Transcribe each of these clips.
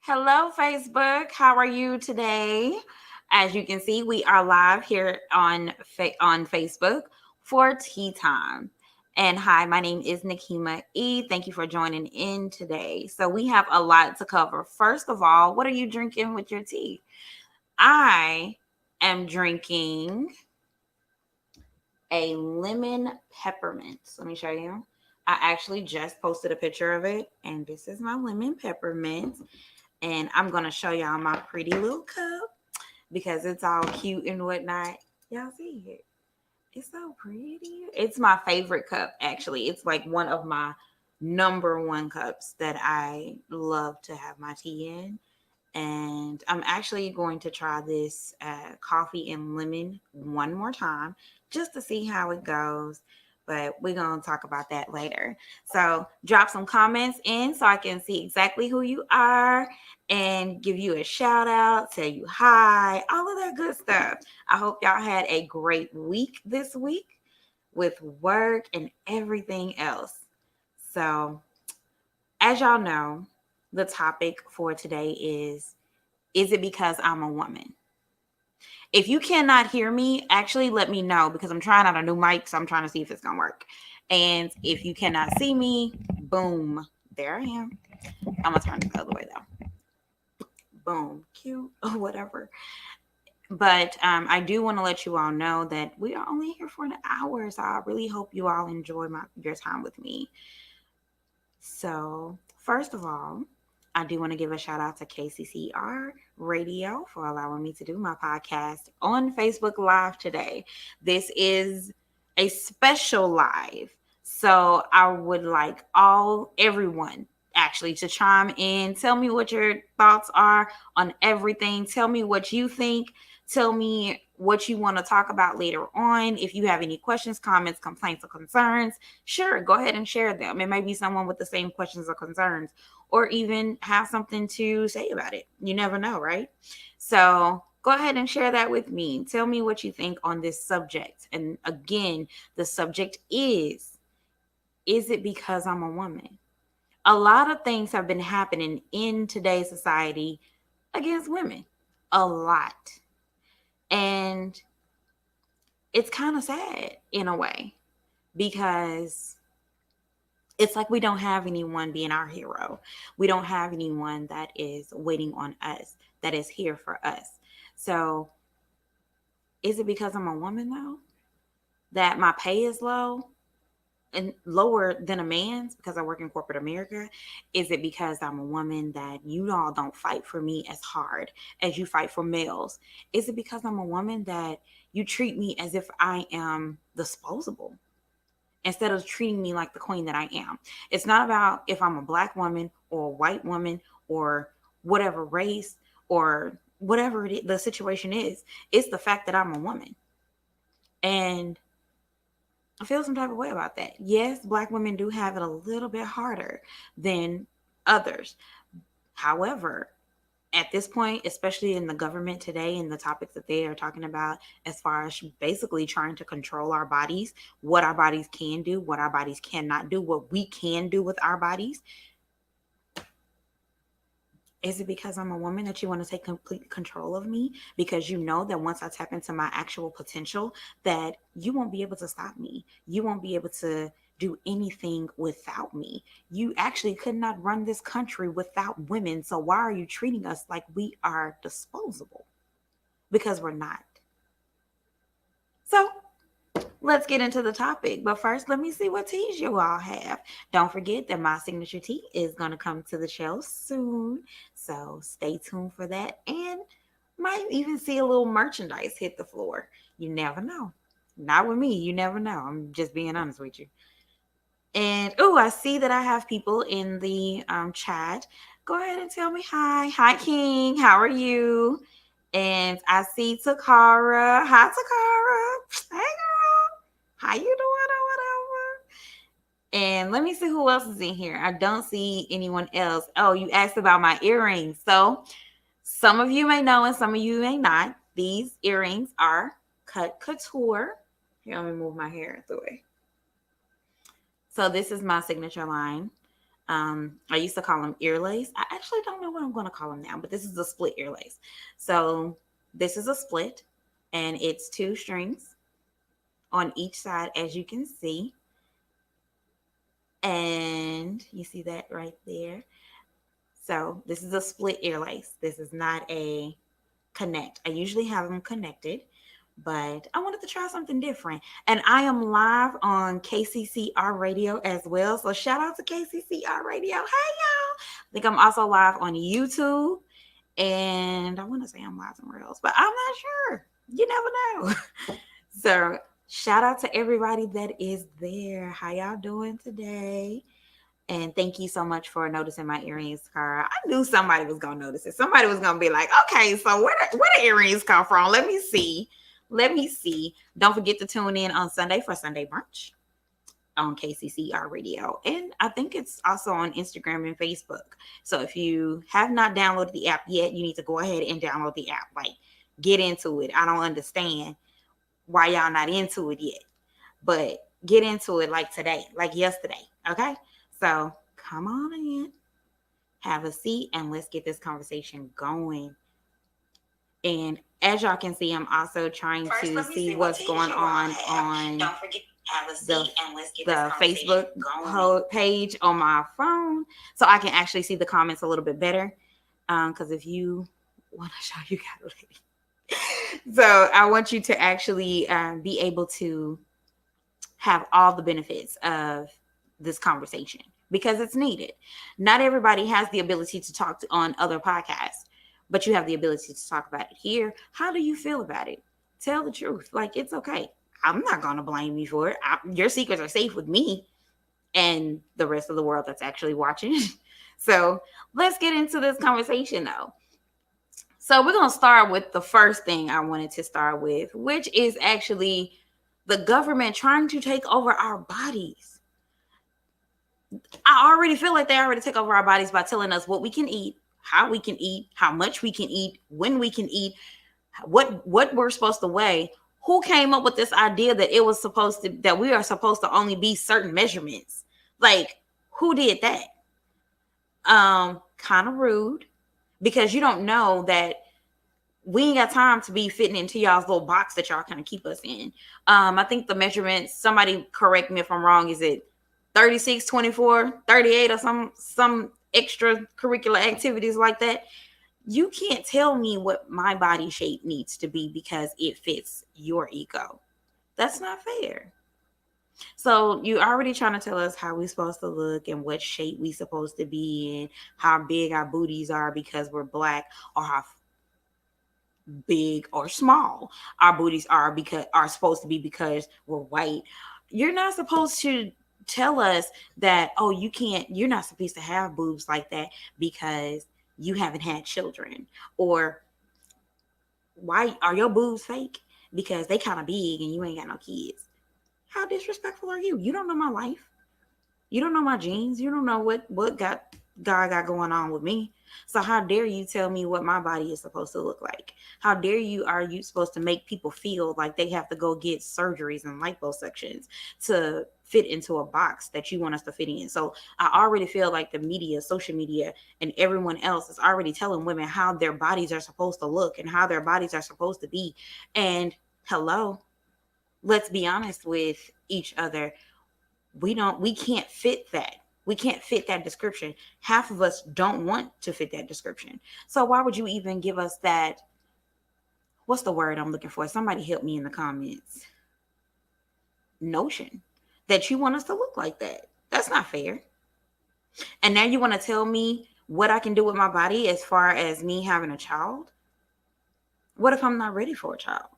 Hello, Facebook. How are you today? As you can see, we are live here on Facebook for tea time. And hi, my name is Nikema E. Thank you for joining in today. So we have a lot to cover. First of all, what are you drinking with your tea? I am drinking a lemon peppermint. Let me show you. I actually just posted a picture of it, and this is my lemon peppermint. And I'm going to show y'all my pretty little cup because it's all cute and whatnot. Y'all see it? It's so pretty. It's my favorite cup, actually. It's like one of my number one cups that I love to have my tea in. And I'm actually going to try this coffee and lemon one more time just to see how it goes. But we're going to talk about that later. So drop some comments in so I can see exactly who you are and give you a shout out, tell you hi, all of that good stuff. I hope y'all had a great week this week with work and everything else. So, as y'all know, the topic for today is it because I'm a woman? If you cannot hear me, actually let me know because I'm trying out a new mic, so I'm trying to see if it's gonna work. And if you cannot see me, boom, there I am. I'm gonna turn it the other way though. Boom, cute or whatever. But I do want to let you all know that we are only here for an hour, so I really hope you all enjoy your time with me. So, first of all, I do want to give a shout out to KCCR Radio for allowing me to do my podcast on Facebook Live today. This is a special live. So, I would like everyone actually to chime in. Tell me what your thoughts are on everything. Tell me what you think. Tell me what you want to talk about later on. If you have any questions, comments, complaints, or concerns, sure, go ahead and share them. It may be someone with the same questions or concerns, or even have something to say about it. You never know, right? So go ahead and share that with me. Tell me what you think on this subject. And again, the subject is it because I'm a woman? A lot of things have been happening in today's society against women. A lot. And it's kind of sad in a way because it's like we don't have anyone being our hero. We don't have anyone that is waiting on us, that is here for us. So, is it because I'm a woman though that my pay is low and lower than a man's because I work in corporate America? Is it because I'm a woman that you all don't fight for me as hard as you fight for males? Is it because I'm a woman that you treat me as if I am disposable instead of treating me like the queen that I am? It's not about if I'm a black woman or a white woman or whatever race or whatever the situation is. It's the fact that I'm a woman. And I feel some type of way about that. Yes, black women do have it a little bit harder than others. However, at this point, especially in the government today and the topics that they are talking about, as far as basically trying to control our bodies, what our bodies can do, what our bodies cannot do, what we can do with our bodies, is it because I'm a woman that you want to take complete control of me? Because you know that once I tap into my actual potential, that you won't be able to stop me. You won't be able to do anything without me. You actually could not run this country without women. So why are you treating us like we are disposable? Because we're not. So let's get into the topic. But first, let me see what teas you all have. Don't forget that my signature tea is going to come to the shelf soon. So stay tuned for that. And might even see a little merchandise hit the floor. You never know. Not with me. You never know. I'm just being honest with you. And oh, I see that I have people in the chat. Go ahead and tell me hi. Hi, King. How are you? And I see Takara. Hi, Takara. Hey, girl. How you doing or whatever? And let me see who else is in here. I don't see anyone else. Oh, you asked about my earrings. So some of you may know and some of you may not. These earrings are cut couture. Here, let me move my hair out the way. So this is my signature line. I used to call them ear lace. I actually don't know what I'm going to call them now, but this is a split ear lace. So this is a split, and it's two strings on each side, as you can see. And you see that right there. So this is a split ear lace. This is not a connect. I usually have them connected, but I wanted to try something different. And I am live on KCCR Radio as well. So shout out to KCCR Radio. Hey, y'all. I think I'm also live on YouTube. And I want to say I'm live somewhere else, but I'm not sure. You never know. So shout out to everybody that is there. How y'all doing today? And thank you so much for noticing my earrings, Cara. I knew somebody was gonna notice it. Somebody was gonna be like, "Okay, so where the earrings come from? Let me see. Let me see." Don't forget to tune in on Sunday for Sunday brunch on KCCR Radio, and I think it's also on Instagram and Facebook. So if you have not downloaded the app yet, you need to go ahead and download the app. Like, get into it. I don't understand why y'all not into it yet, but get into it like today, like yesterday. Okay. So come on in, have a seat, and let's get this conversation going. And as y'all can see, I'm also trying to see what's going on Don't forget, have a seat, and let's get the Facebook page on my phone, so I can actually see the comments a little bit better. Because if you want to show you got a lady, so I want you to actually be able to have all the benefits of this conversation because it's needed. Not everybody has the ability to talk on other podcasts, but you have the ability to talk about it here. How do you feel about it? Tell the truth. Like, it's okay. I'm not going to blame you for it. Your secrets are safe with me and the rest of the world that's actually watching. So let's get into this conversation though. So we're going to start with the first thing I wanted to start with, which is actually the government trying to take over our bodies. I already feel like they already take over our bodies by telling us what we can eat, how much we can eat, when we can eat, what we're supposed to weigh. Who came up with this idea that that we are supposed to only be certain measurements? Like, who did that? Kind of rude, because you don't know that we ain't got time to be fitting into y'all's little box that y'all kind of keep us in. I think the measurements, somebody correct me if I'm wrong, is it 36, 24, 38, or some extracurricular activities like that? You can't tell me what my body shape needs to be because it fits your ego. That's not fair. So you already trying to tell us how we supposed to look and what shape we supposed to be in, how big our booties are because we're black, or how big or small our booties are supposed to be because we're white. You're not supposed to tell us that, oh, you're not supposed to have boobs like that because you haven't had children, or why are your boobs fake because they kind of big and you ain't got no kids. How disrespectful are you? You don't know my life. You don't know my genes. You don't know what God got going on with me. So how dare you tell me what my body is supposed to look like? How dare you are you supposed to make people feel like they have to go get surgeries and liposuctions to fit into a box that you want us to fit in? So I already feel like the media, social media, and everyone else is already telling women how their bodies are supposed to look and how their bodies are supposed to be. And hello, let's be honest with each other. We can't fit that. We can't fit that description. Half of us don't want to fit that description. So why would you even give us that? What's the word I'm looking for? Somebody help me in the comments. Notion that you want us to look like that. That's not fair. And now you want to tell me what I can do with my body as far as me having a child? What if I'm not ready for a child?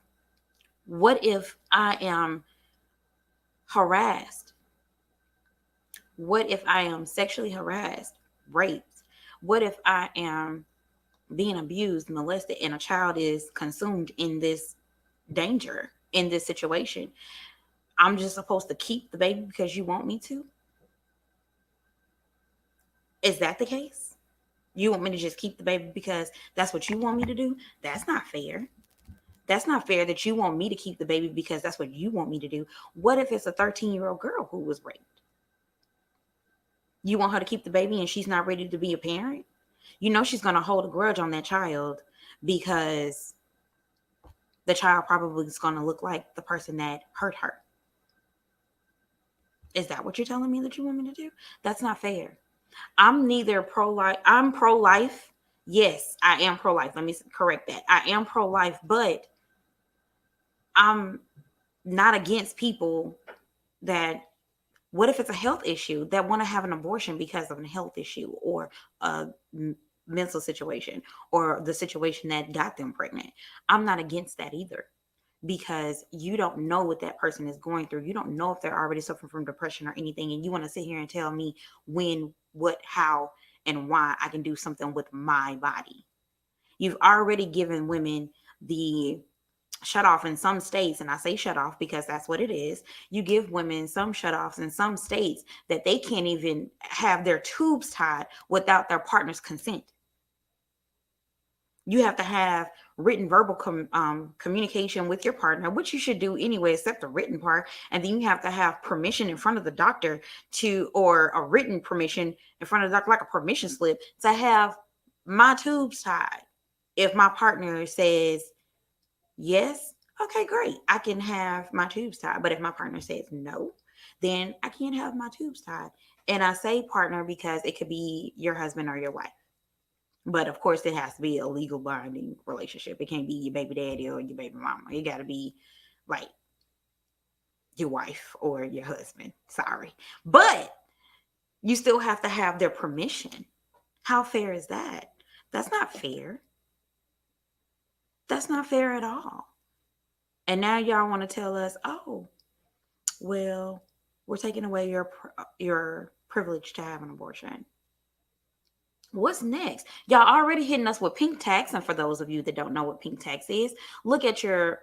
What if I am harassed? What if I am sexually harassed, raped? What if I am being abused, molested, and a child is consumed in this danger, in this situation? I'm just supposed to keep the baby because you want me to? Is that the case? You want me to just keep the baby because that's what you want me to do? That's not fair. That's not fair that you want me to keep the baby because that's what you want me to do. What if it's a 13-year-old girl who was raped? You want her to keep the baby and she's not ready to be a parent? You know she's going to hold a grudge on that child because the child probably is going to look like the person that hurt her. Is that what you're telling me that you want me to do? That's not fair. I'm neither pro-life. I'm pro-life. Yes, I am pro-life. Let me correct that. I am pro-life, but I'm not against people that, what if it's a health issue, that want to have an abortion because of a health issue or a mental situation or the situation that got them pregnant. I'm not against that either, because you don't know what that person is going through. You don't know if they're already suffering from depression or anything. And you want to sit here and tell me when, what, how, and why I can do something with my body. You've already given women the shut off in some states, and I say shut off because that's what it is. You give women some shut offs in some states that they can't even have their tubes tied without their partner's consent. You have to have written verbal communication with your partner, which you should do anyway, except the written part. And then you have to have permission in front of the doctor to, or a written permission in front of the doctor, like a permission slip, to have my tubes tied. If my partner says yes, okay, great, I can have my tubes tied. But if my partner says no, then I can't have my tubes tied. And I say partner because it could be your husband or your wife. But of course, it has to be a legal binding relationship. It can't be your baby daddy or your baby mama. It got to be like your wife or your husband. Sorry. But you still have to have their permission. How fair is that? That's not fair. That's not fair at all. And now y'all want to tell us, oh, well, we're taking away your privilege to have an abortion. What's next? Y'all already hitting us with pink tax. And for those of you that don't know what pink tax is, look at your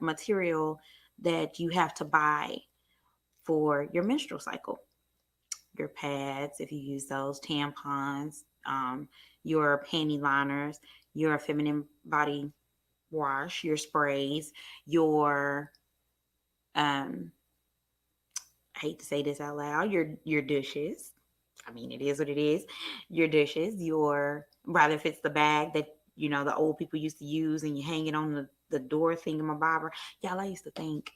material that you have to buy for your menstrual cycle. Your pads, if you use those, tampons, your panty liners, your feminine body wash, your sprays, your I hate to say this out loud, your dishes. I mean, it is what it is. Your dishes, your, rather if it's the bag that, you know, the old people used to use and you hang it on the door thingamabobber. Y'all, I used to think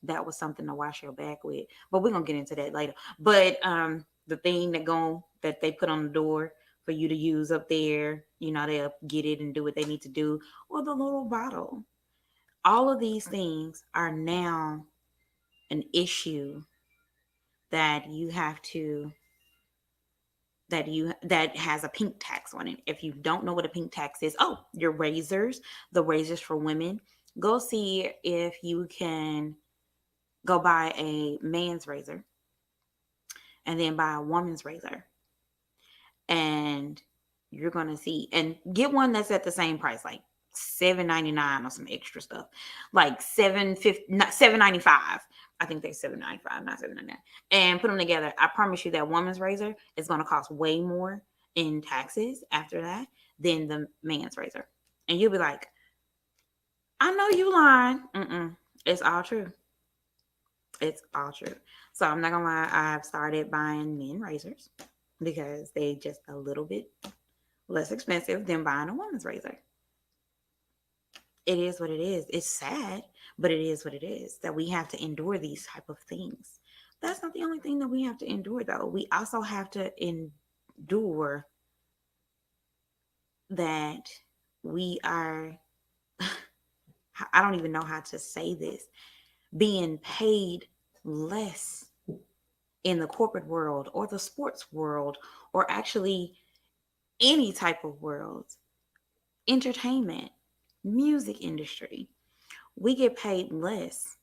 that was something to wash your back with. But we're gonna get into that later. But the thing that they put on the door for you to use up there, you know, they'll get it and do what they need to do, or the little bottle. All of these things are now an issue that you have to that has a pink tax on it. If you don't know what a pink tax is, oh, your razors, the razors for women, go see if you can go buy a man's razor and then buy a woman's razor. And you're going to see, and get one that's at the same price, like $7.99 or some extra stuff, like $7.95. I think they're $7.95, not $7.99. And put them together. I promise you that woman's razor is going to cost way more in taxes after that than the man's razor. And you'll be like, I know you lying. It's all true. It's all true. So I'm not gonna lie, I've started buying men razors because they just a little bit less expensive than buying a woman's razor. It is what it is. It's sad, but it is what it is, that we have to endure these type of things. That's not the only thing that we have to endure, though. We also have to endure that we are, I don't even know how to say this, being paid less in the corporate world or the sports world or actually any type of world, entertainment, music industry. We get paid less,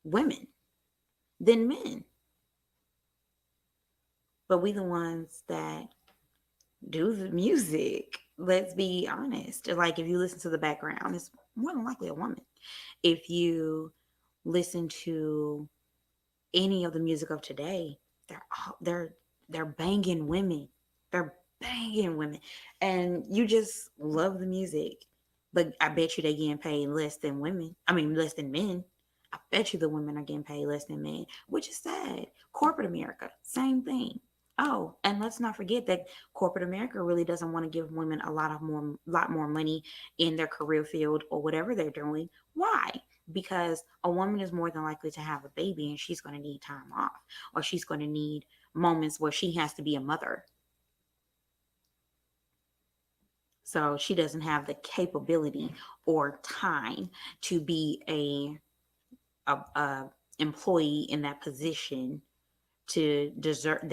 women, than men. But we the ones that do the music. Let's be honest. Like if you listen to the background, it's more than likely a woman. If you listen to any of the music of today, they're banging women. They're banging women. And you just love the music. But I bet you they getting paid less than women. I mean less than men. I bet you the women are getting paid less than men, which is sad. Corporate America, same thing. Oh, and let's not forget that corporate America really doesn't want to give women lot more money in their career field or whatever they're doing. Why? Because a woman is more than likely to have a baby and she's going to need time off, or she's going to need moments where she has to be a mother. So she doesn't have the capability or time to be a employee in that position to deserve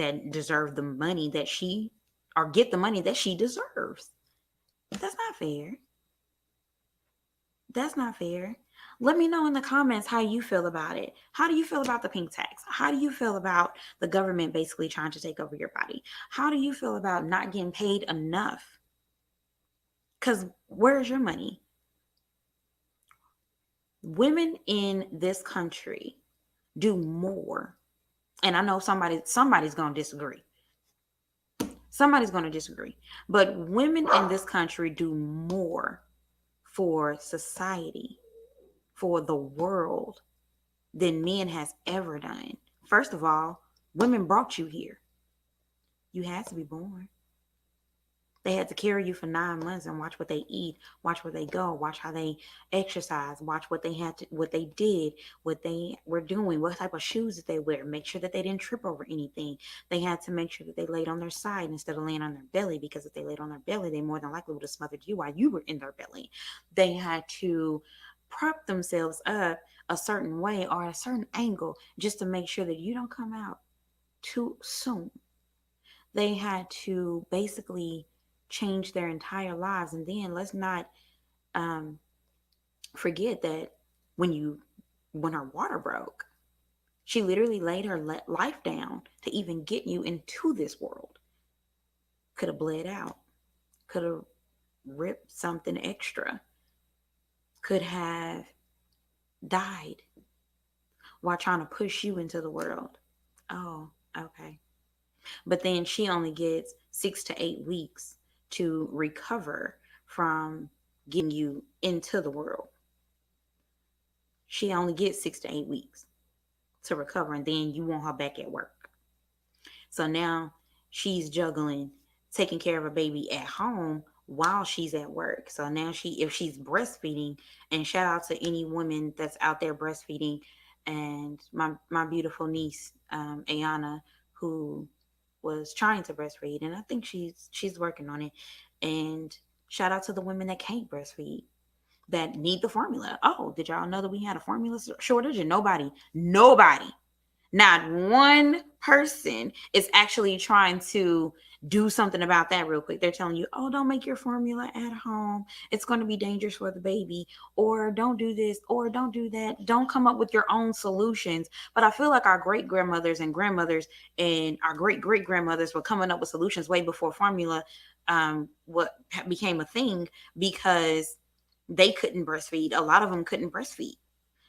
the money that she or get the money that she deserves. That's not fair. That's not fair. Let me know in the comments how you feel about it. How do you feel about the pink tax? How do you feel about the government basically trying to take over your body? How do you feel about not getting paid enough? Because where's your money? Women in this country do more. And I know somebody's going to disagree. Somebody's going to disagree. But women in this country do more for society, for the world, than men has ever done. First of all, women brought you here. You had to be born. They had to carry you for 9 months and watch what they eat, watch where they go, watch how they exercise, watch what they did, what they were doing, what type of shoes that they wear, make sure that they didn't trip over anything. They had to make sure that they laid on their side instead of laying on their belly, because if they laid on their belly, they more than likely would have smothered you while you were in their belly. They had to prop themselves up a certain way or a certain angle just to make sure that you don't come out too soon. They had to basically change their entire lives. And then let's not um, forget that when her water broke, she literally laid her life down to even get you into this world. Could have bled out, could have ripped something extra, could have died while trying to push you into the world. Oh, okay. But then she only gets 6 to 8 weeks to recover from getting you into the world. She only gets 6 to 8 weeks to recover, and then you want her back at work. So now she's juggling taking care of a baby at home while she's at work. So now if she's breastfeeding, and shout out to any woman that's out there breastfeeding, and my beautiful niece, Ayana, who was trying to breastfeed, and I think she's working on it. And shout out to the women that can't breastfeed, that need the formula. Oh, did y'all know that we had a formula shortage? And nobody, not one person is actually trying to do something about that real quick. They're telling you, oh, don't make your formula at home. It's going to be dangerous for the baby. Or don't do this, or don't do that. Don't come up with your own solutions. But I feel like our great grandmothers and grandmothers and our great great grandmothers were coming up with solutions way before formula what became a thing, because they couldn't breastfeed. A lot of them couldn't breastfeed.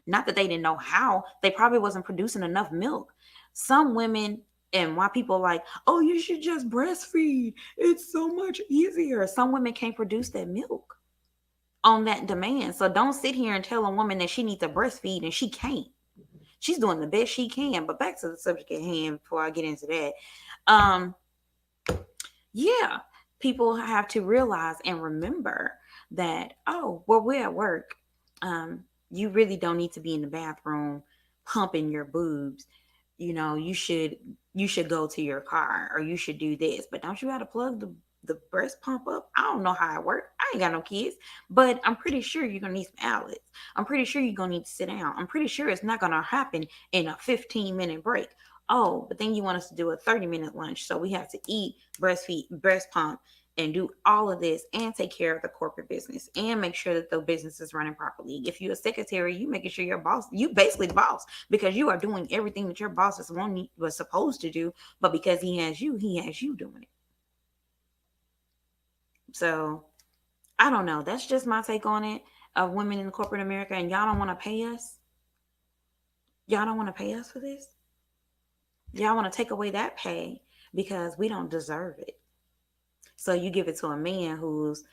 Not that they didn't know how, they probably wasn't producing enough milk. Some women, and why people like, oh, you should just breastfeed, it's so much easier. Some women can't produce that milk on that demand. So don't sit here and tell a woman that she needs to breastfeed and she can't. She's doing the best she can. But back to the subject at hand before I get into that. Yeah, people have to realize and remember that, oh, well, we're at work. You really don't need to be in the bathroom pumping your boobs. You should go to your car, or you should do this. But don't you have to plug the breast pump up? I don't know how it works. I ain't got no kids, but I'm pretty sure you're gonna need some outlets. I'm pretty sure you're gonna need to sit down. I'm pretty sure it's not gonna happen in a 15-minute break. Oh, but then you want us to do a 30-minute lunch, so we have to eat, breastfeed, breast pump, and do all of this, and take care of the corporate business, and make sure that the business is running properly. If you're a secretary, you making sure your boss, you basically the boss, because you are doing everything that your boss was supposed to do, but because he has you doing it. So I don't know. That's just my take on it, of women in corporate America. And y'all don't want to pay us. Y'all don't want to pay us for this. Y'all want to take away that pay because we don't deserve it. So you give it to a man who's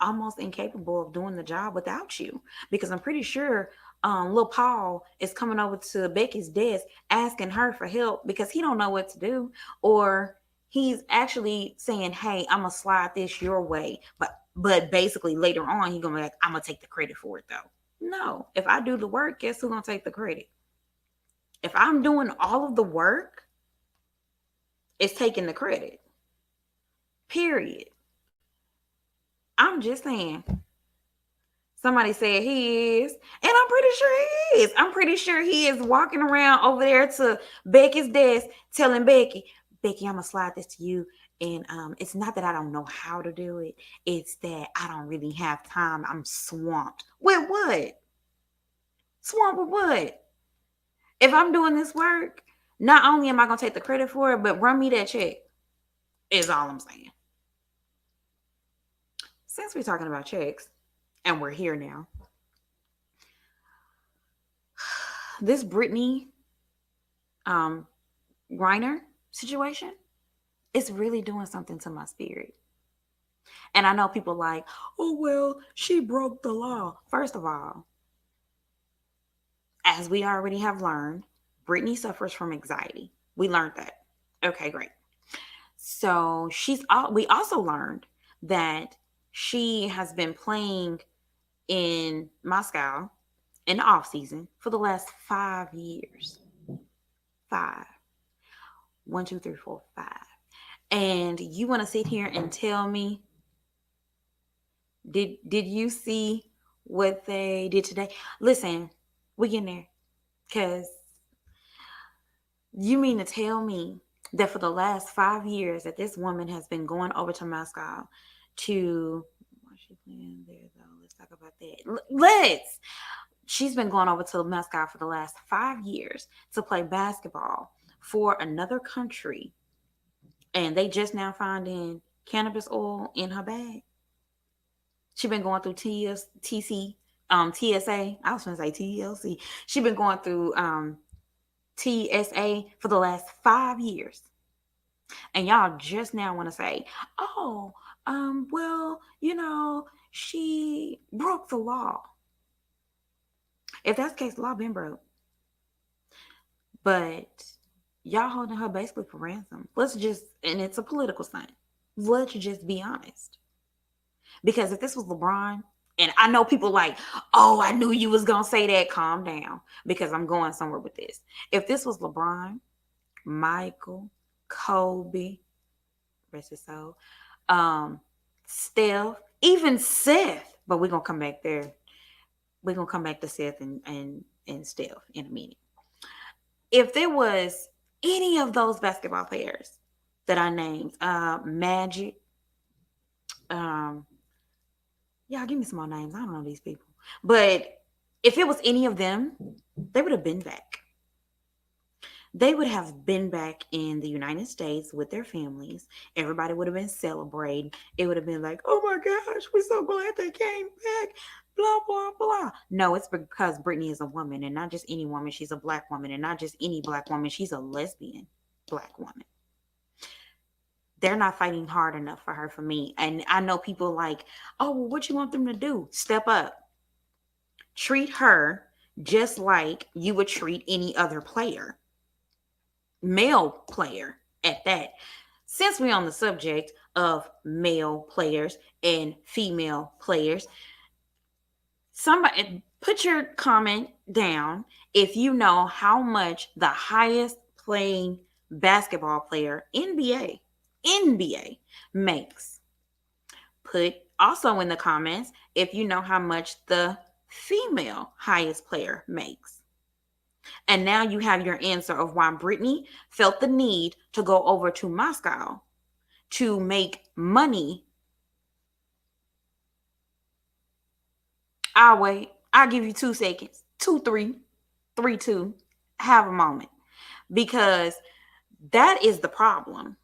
almost incapable of doing the job without you. Because I'm pretty sure little Paul is coming over to Becky's desk asking her for help because he don't know what to do, or he's actually saying, "Hey, I'm gonna slide this your way," but basically later on he gonna be like, "I'm gonna take the credit for it though." No, if I do the work, guess who's gonna take the credit? If I'm doing all of the work, it's taking the credit. Period. I'm just saying. Somebody said he is, and I'm pretty sure he is. I'm pretty sure he is walking around over there to Becky's desk telling Becky, Becky, I'm gonna slide this to you. And it's not that I don't know how to do it, it's that I don't really have time. I'm swamped. With what? Swamped with what? If I'm doing this work, not only am I gonna take the credit for it, but run me that check, is all I'm saying. Since we're talking about checks, and we're here now, this Brittany Griner situation is really doing something to my spirit. And I know people like, oh, well, she broke the law. First of all, as we already have learned, Brittany suffers from anxiety. We learned that. Okay, great. So we also learned that she has been playing in Moscow in the off season for the last 5 years. 5. 1, 2, 3, 4, 5. And you want to sit here and tell me, did you see what they did today? Listen, we get in there, because you mean to tell me that for the last 5 years that this woman has been going over to Moscow to, what's she playing there though? Let's talk about that. She's been going over to Moscow for the last 5 years to play basketball for another country, and they just now finding cannabis oil in her bag. She's been going through TSA. I was going to say TLC. She's been going through TSA for the last 5 years. And y'all just now want to say, oh, well, she broke the law. If that's the case, the law been broke. But y'all holding her basically for ransom. And it's a political stunt. Let's just be honest. Because if this was LeBron, and I know people like, oh, I knew you was going to say that. Calm down, because I'm going somewhere with this. If this was LeBron, Michael, Kobe, rest his soul, Steph, even Seth, but we're going to come back there. We're going to come back to Seth and Steph in a minute. If there was any of those basketball players that I named, Magic, y'all give me some more names. I don't know these people. But if it was any of them, they would have been back. They would have been back in the United States with their families. Everybody would have been celebrating. It would have been like, oh my gosh, we're so glad they came back. Blah, blah, blah. No, it's because Brittany is a woman, and not just any woman. She's a Black woman, and not just any Black woman. She's a lesbian Black woman. They're not fighting hard enough for her, for me. And I know people like, oh, well, what you want them to do? Step up. Treat her just like you would treat any other player. Male player at that. Since we're on the subject of male players and female players, somebody put your comment down if you know how much the highest playing basketball player, NBA makes. Put also in the comments if you know how much the female highest player makes. And now you have your answer of why Brittany felt the need to go over to Moscow to make money. I'll wait. I'll give you 2 seconds. 2, 3, 3, 2. Have a moment. Because that is the problem.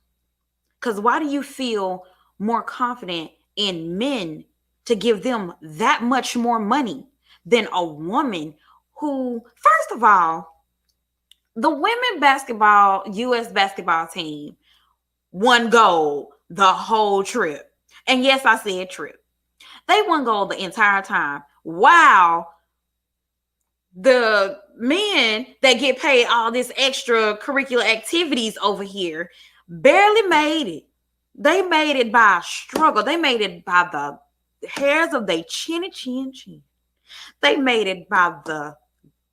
Because why do you feel more confident in men to give them that much more money than a woman who, first of all, the women basketball, U.S. basketball team won gold the whole trip. And yes, I said trip. They won gold the entire time. Wow. the men that get paid all this extracurricular activities over here barely made it. They made it by a struggle. They made it by the hairs of their chin. They made it by the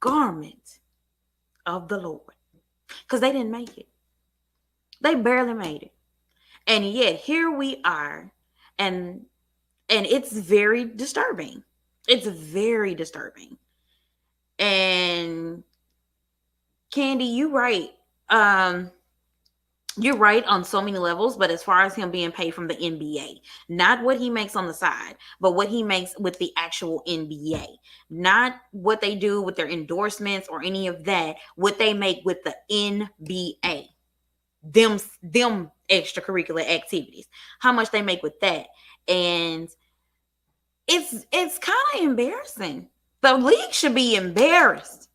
garment of the Lord. Because they didn't make it. They barely made it. And yet here we are. And it's very disturbing. It's very disturbing. And Candy, you're right on so many levels, but as far as him being paid from the NBA, not what he makes on the side, but what he makes with the actual NBA, not what they do with their endorsements or any of that, what they make with the NBA, them extracurricular activities, how much they make with that. And it's kind of embarrassing. The league should be embarrassed.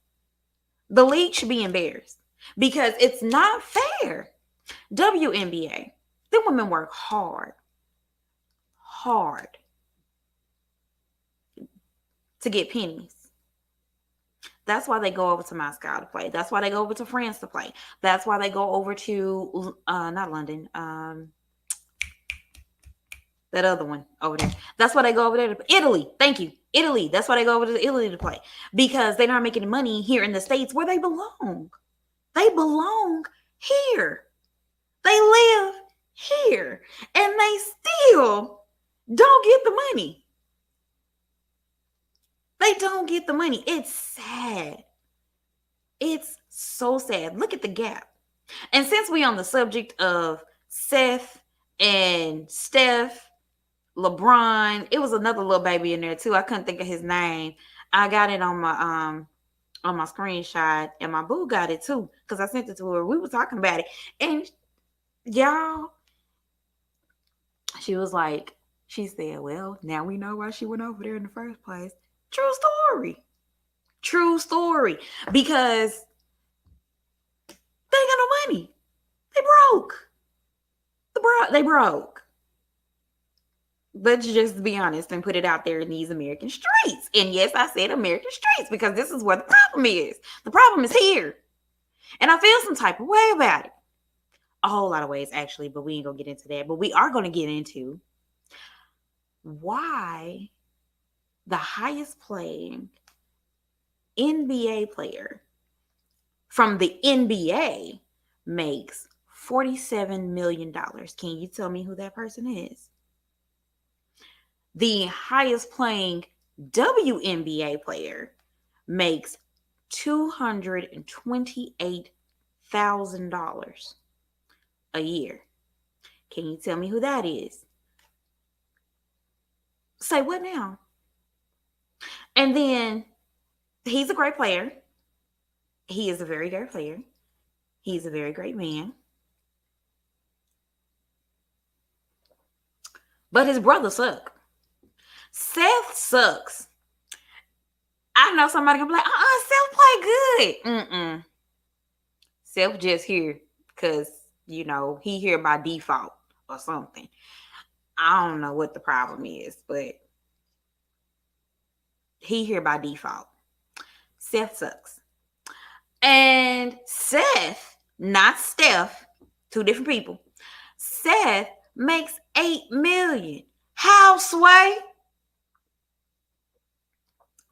The league should be embarrassed because it's not fair. WNBA, the women work hard to get pennies. That's why they go over to Moscow to play. That's why they go over to France to play. That's why they go over to not London, that other one over there. That's why they go over there to Italy. Thank you. Italy. That's why they go over to Italy to play. Because they're not making money here in the States where they belong. They belong here. They live here. And they still don't get the money. They don't get the money. It's sad. It's so sad. Look at the gap. And since we're on the subject of Seth and Steph, LeBron, it was another little baby in there too. I couldn't think of his name. I got it on my screenshot, and my boo got it too because I sent it to her. We were talking about it, and y'all, she was like, she said, "Well, now we know why she went over there in the first place." True story, because they ain't got no money. They broke. They broke. Let's just be honest and put it out there in these American streets. And yes, I said American streets because this is where the problem is. The problem is here. And I feel some type of way about it. A whole lot of ways, actually, but we ain't going to get into that. But we are going to get into why the highest playing NBA player from the NBA makes $47 million. Can you tell me who that person is? The highest playing WNBA player makes $228,000 a year. Can you tell me who that is? Say what now? And then he's a great player. He is a very great player. He's a very great man. But his brother sucks. Seth sucks. I know somebody can be like, Seth play good. Seth just here because, he here by default or something. I don't know what the problem is, but he here by default. Seth sucks. And Seth, not Steph, two different people. Seth makes $8 million. How, Sway?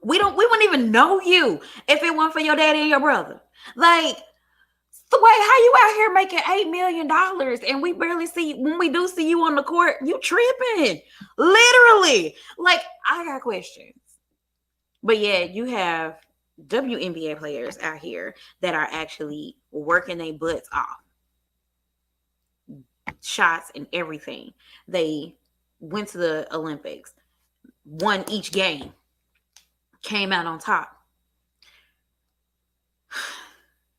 We wouldn't even know you if it weren't for your daddy and your brother. Like, Sway, how you out here making $8 million and we barely see, when we do see you on the court, you tripping. Literally. Like, I got questions. But yeah, you have WNBA players out here that are actually working their butts off. Shots and everything. They went to the Olympics, won each game, came out on top.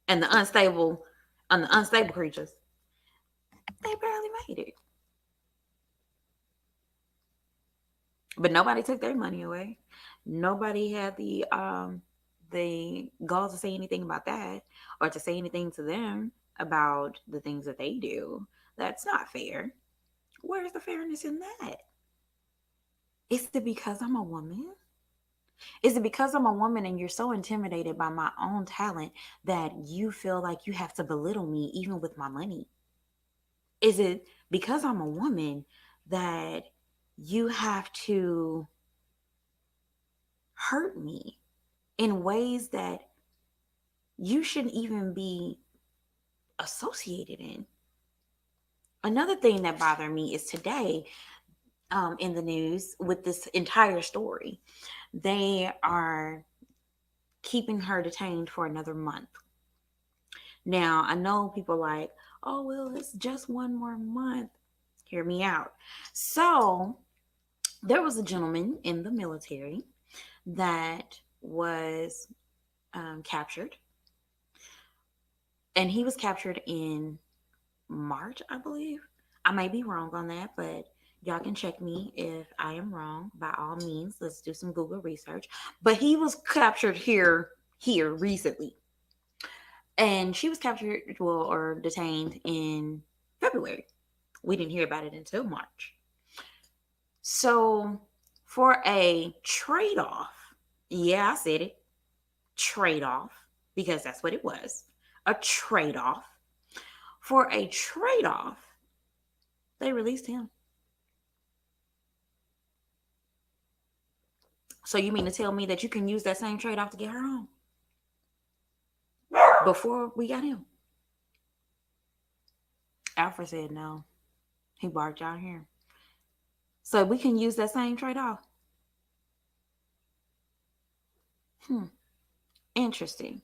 And the unstable creatures, they barely made it. But nobody took their money away. Nobody had the gall to say anything about that or to say anything to them about the things that they do. That's not fair. Where's the fairness in that? Is it because I'm a woman? Is it because I'm a woman and you're so intimidated by my own talent that you feel like you have to belittle me even with my money? Is it because I'm a woman that you have to hurt me in ways that you shouldn't even be associated in? Another thing that bothered me is today, in the news with this entire story, they are keeping her detained for another month. Now, I know people like, oh, well, it's just one more month. Hear me out. So, there was a gentleman in the military that was captured, and he was captured in March, I believe. I may be wrong on that, but y'all can check me if I am wrong. By all means, let's do some Google research. But he was captured here recently, and she was captured, well, or detained in February. We didn't hear about it until March. So, for a trade off, yeah, I said it, trade off, because that's what it was, a trade off. For a trade off, they released him. So, you mean to tell me that you can use that same trade off to get her home before we got him? Alfred said no. He barked out here. So, we can use that same trade off. Hmm. Interesting.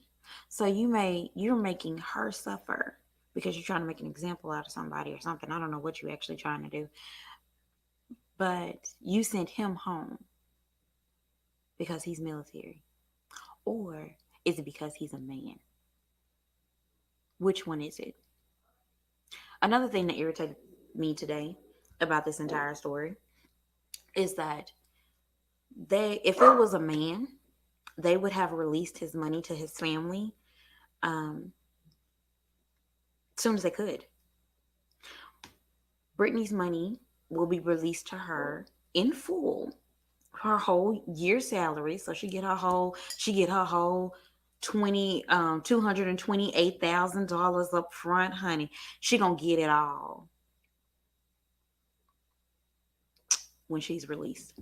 So you're making her suffer because you're trying to make an example out of somebody or something. I don't know what you're actually trying to do. But you sent him home because he's military. Or is it because he's a man? Which one is it? Another thing that irritated me today about this entire story is that if it was a man, they would have released his money to his family um, as soon as they could. Brittany's money will be released to her in full, her whole year salary. So she get her whole $228,000 up front, honey. She gonna get it all when she's released.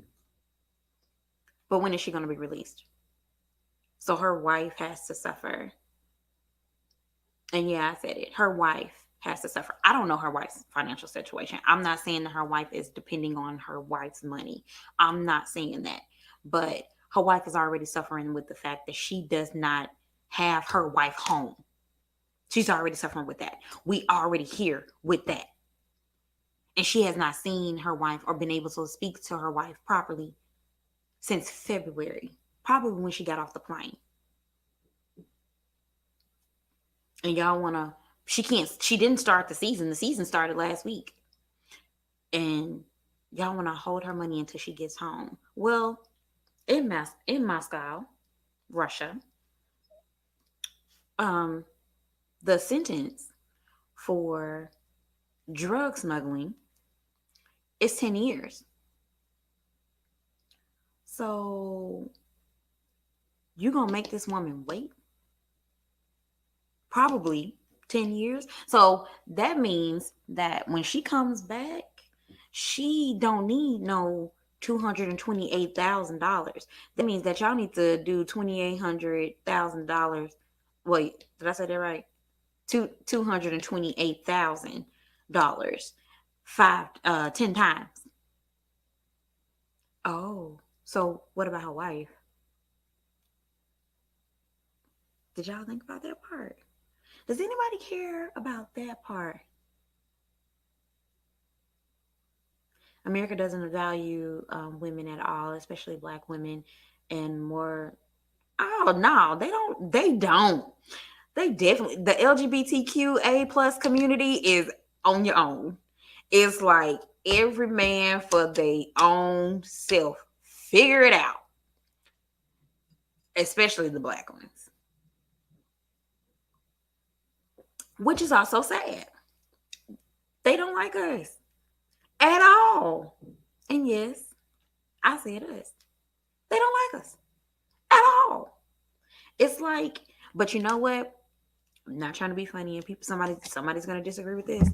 But when is she gonna be released? So her wife has to suffer. And yeah, I said it. Her wife has to suffer. I don't know her wife's financial situation. I'm not saying that her wife is depending on her wife's money. I'm not saying that. But her wife is already suffering with the fact that she does not have her wife home. She's already suffering with that. We already here with that. And she has not seen her wife or been able to speak to her wife properly since February, probably when she got off the plane. And y'all wanna she didn't start the season. The season started last week. And y'all wanna hold her money until she gets home. Well, in Moscow, Russia, um, the sentence for drug smuggling is 10 years. So you gonna make this woman wait? Probably 10 years. So that means that when she comes back, she don't need no $228,000. That means that y'all need to do $2,800,000. Wait, did I say that right? $228,000 five 10 times. Oh, so what about her wife? Did y'all think about that part? Does anybody care about that part? America doesn't value women at all, especially Black women, and more. Oh no, they don't. They don't. They definitely, the LGBTQA plus community is on your own. It's like every man for their own self. Figure it out, especially the Black ones, which is also sad. They don't like us at all. And yes, I said us. They don't like us. at all. It's like, but you know what? I'm not trying to be funny, and people, somebody's gonna disagree with this.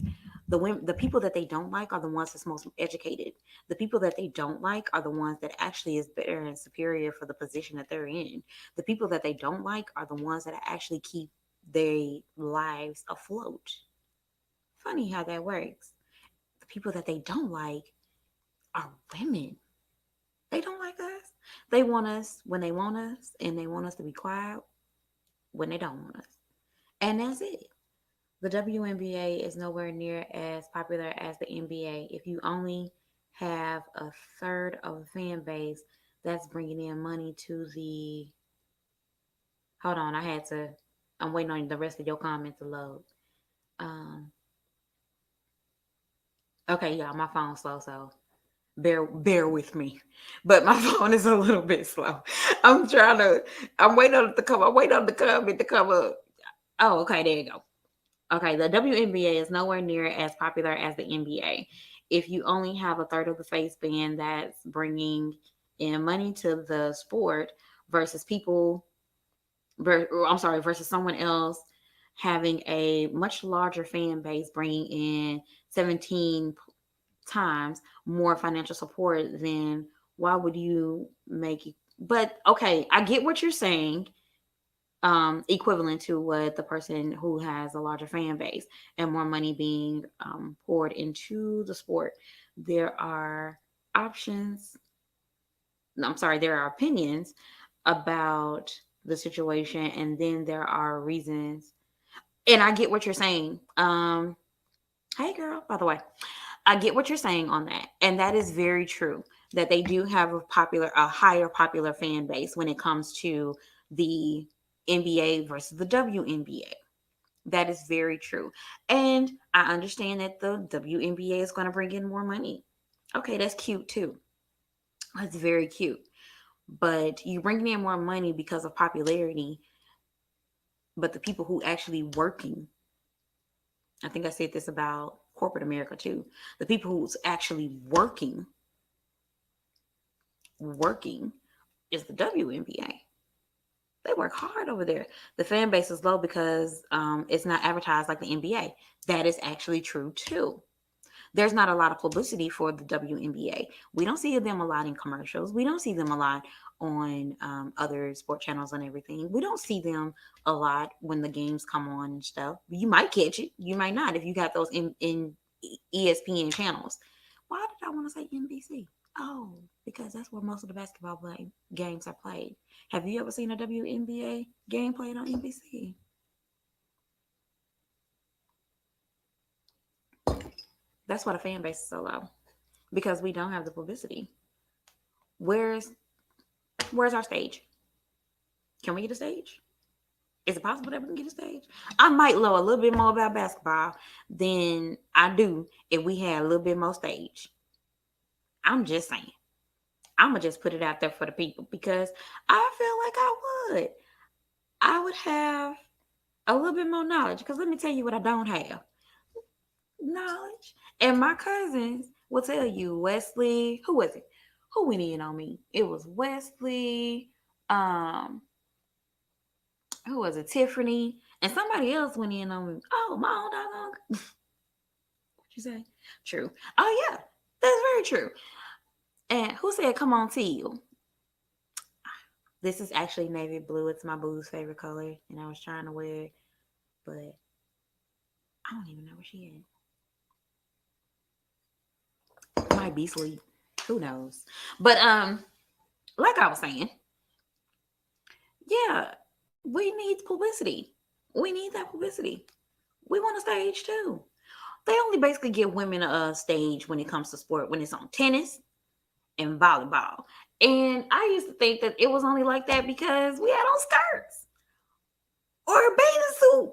The people that they don't like are the ones that's most educated. The people that they don't like are the ones that actually is better and superior for the position that they're in. The people that they don't like are the ones that actually keep their lives afloat. Funny how that works. The people that they don't like are women. They don't like us. They want us when they want us, and they want us to be quiet when they don't want us. And that's it. The WNBA is nowhere near as popular as the NBA. If you only have a third of the fan base, that's bringing in money to the. Hold on, I'm waiting on the rest of your comment to load. Um, okay, yeah, my phone's slow, so bear with me. But my phone is a little bit slow. I'm trying to. I'm waiting on it to come. I'm waiting on the comment to come up. Oh, okay, there you go. Okay, the WNBA is nowhere near as popular as the NBA. If you only have a third of the face band that's bringing in money to the sport versus versus someone else having a much larger fan base bringing in 17 times more financial support, then why would you make it? But okay, I get what you're saying, equivalent to what the person who has a larger fan base and more money being poured into the sport. There are options. No, I'm sorry, there are opinions about the situation, and then there are reasons. And I get what you're saying. Hey, girl, by the way, I get what you're saying on that, and that is very true. That they do have a higher popular fan base when it comes to the NBA versus the WNBA. That is very true, and I understand that the WNBA is going to bring in more money. Okay, that's cute too. That's very cute. But you bring in more money because of popularity, but the people who actually working, I think I said this about corporate America too. The people who's actually working is the WNBA. They work hard over there. The fan base is low because it's not advertised like the NBA. That is actually true too. There's not a lot of publicity for the WNBA. We don't see them a lot in commercials. We don't see them a lot on other sport channels and everything. We don't see them a lot when the games come on and stuff. You might catch it. You might not if you got those in ESPN channels. Why did I want to say NBC? Oh, because that's where most of the games are played. Have you ever seen a WNBA game played on NBC? That's why the fan base is so low because we don't have the publicity. Where's where's our stage? Can we get a stage? Is it possible that we can get a stage? I might know a little bit more about basketball than I do if we had a little bit more stage. I'm just saying. I'm gonna just put it out there for the people because I feel like would. I would have a little bit more knowledge because let me tell you what I don't have knowledge. And my cousins will tell you, Wesley, who was it? Who went in on me? It was Wesley, um, who was it? Tiffany, and somebody else went in on me. Oh, my own dog. What you say? True. Oh yeah, that's very true. And who said come on teal? This is actually navy blue. It's my boo's favorite color, and I was trying to wear it, but I don't even know where she is. Might be asleep. Who knows? But like I was saying, yeah, we need publicity. We need that publicity. We want a stage too. They only basically give women a stage when it comes to sport, when it's on tennis and volleyball. And I used to think that it was only like that because we had on skirts or a bathing suit.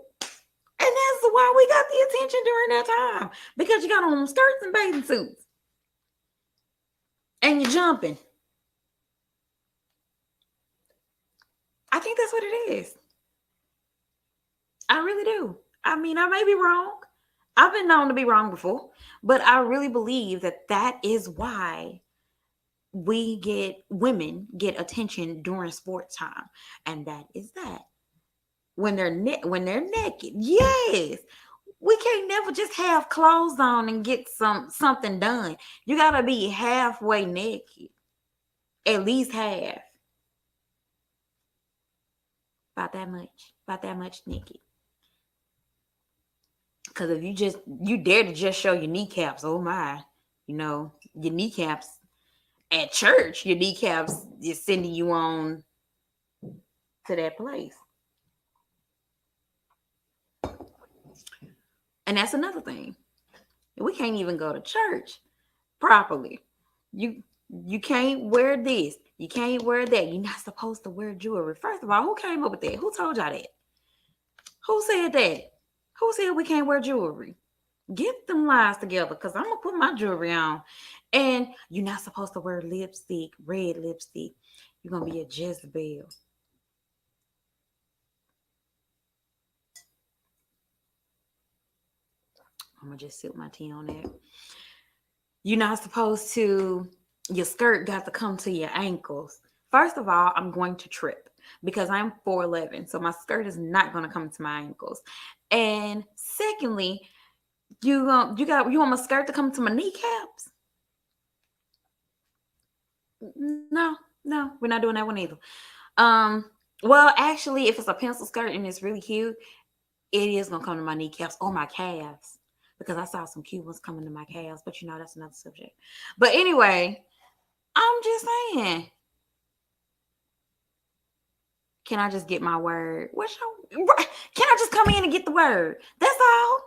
And that's why we got the attention during that time. Because you got on skirts and bathing suits. And you're jumping. I think that's what it is. I really do. I mean, I may be wrong. I've been known to be wrong before, but I really believe that that is why women get attention during sports time, and that is that when they're naked. Yes, we can't never just have clothes on and get something done. You gotta be halfway naked, at least half, about that much naked. Because if you dare to just show your kneecaps, oh my, your kneecaps at church, your kneecaps is sending you on to that place. And that's another thing. We can't even go to church properly. You can't wear this. You can't wear that. You're not supposed to wear jewelry. First of all, who came up with that? Who told y'all that? Who said that? Who said we can't wear jewelry? Get them lies together, because I'm gonna put my jewelry on. And you're not supposed to wear lipstick, red lipstick. You're gonna be a Jezebel. I'm gonna just sip my tea on that. You're not supposed to, your skirt got to come to your ankles. First of all, I'm going to trip because I'm 4'11", so my skirt is not going to come to my ankles. And secondly, you want my skirt to come to my kneecaps? No, we're not doing that one either. Well, actually, if it's a pencil skirt and it's really cute, it is gonna come to my kneecaps or my calves, because I saw some cute ones coming to my calves. But that's another subject. But anyway, I'm just saying. Can I just get my word? Can I just come in and get the word? That's all.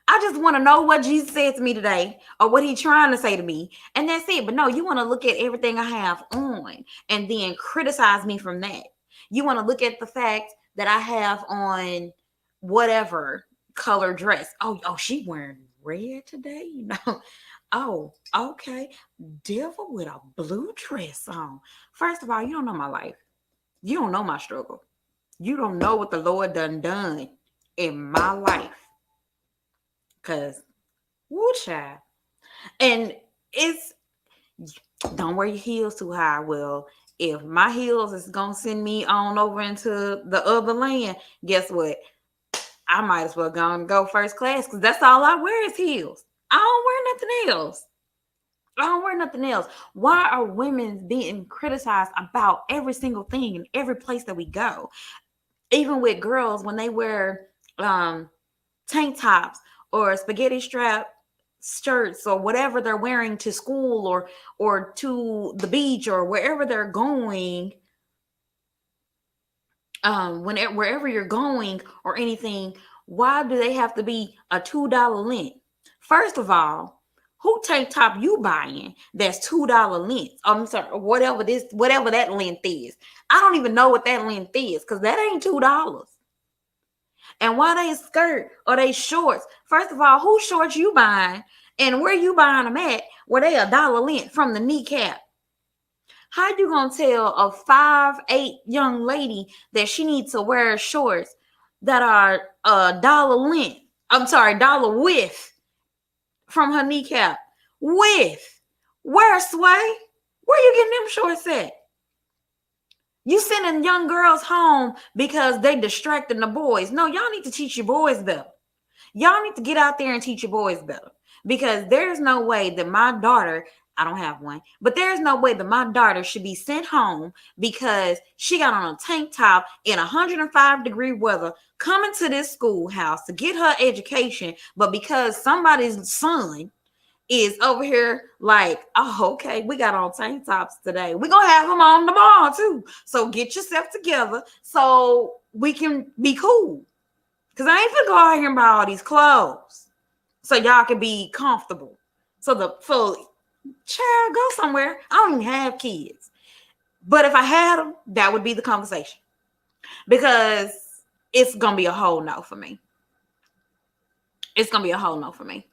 I just want to know what Jesus said to me today, or what he's trying to say to me. And that's it. But no, you want to look at everything I have on and then criticize me from that. You want to look at the fact that I have on whatever color dress. Oh, she wearing red today, Oh, okay. Devil with a blue dress on. First of all, you don't know my life. You don't know my struggle. You don't know what the Lord done in my life. Cause, woo, child. And don't wear your heels too high. Well, if my heels is gonna send me on over into the other land, guess what? I might as well go first class, because that's all I wear is heels. I don't wear nothing else. Why are women being criticized about every single thing in every place that we go? Even with girls, when they wear tank tops or spaghetti strap shirts or whatever they're wearing to school or to the beach or wherever they're going, wherever you're going or anything, why do they have to be a $2 length? First of all, who tank top you buying that's $2 length? I'm sorry, whatever that length is. I don't even know what that length is, because that ain't $2. And why they skirt or they shorts? First of all, who shorts you buying and where you buying them at? Where they $1 length from the kneecap? How you gonna tell a 5'8" young lady that she needs to wear shorts that are $1 length? I'm sorry, $1 width from her kneecap. Width. Where, Sway? Where you getting them shorts at? You sending young girls home because they distracting the boys. No, y'all need to teach your boys better. Y'all need to get out there and teach your boys better, because there's no way that my daughter, I don't have one, but there's no way that my daughter should be sent home because she got on a tank top in 105-degree weather coming to this schoolhouse to get her education, but because somebody's son is over here like, oh, okay, we got on tank tops today, we're gonna have them on tomorrow too, so get yourself together so we can be cool, because I ain't gonna go out here and buy all these clothes so y'all can be comfortable. So child, go somewhere. I don't even have kids, but if I had them, that would be the conversation, because it's gonna be a whole no for me. It's gonna be a whole no for me.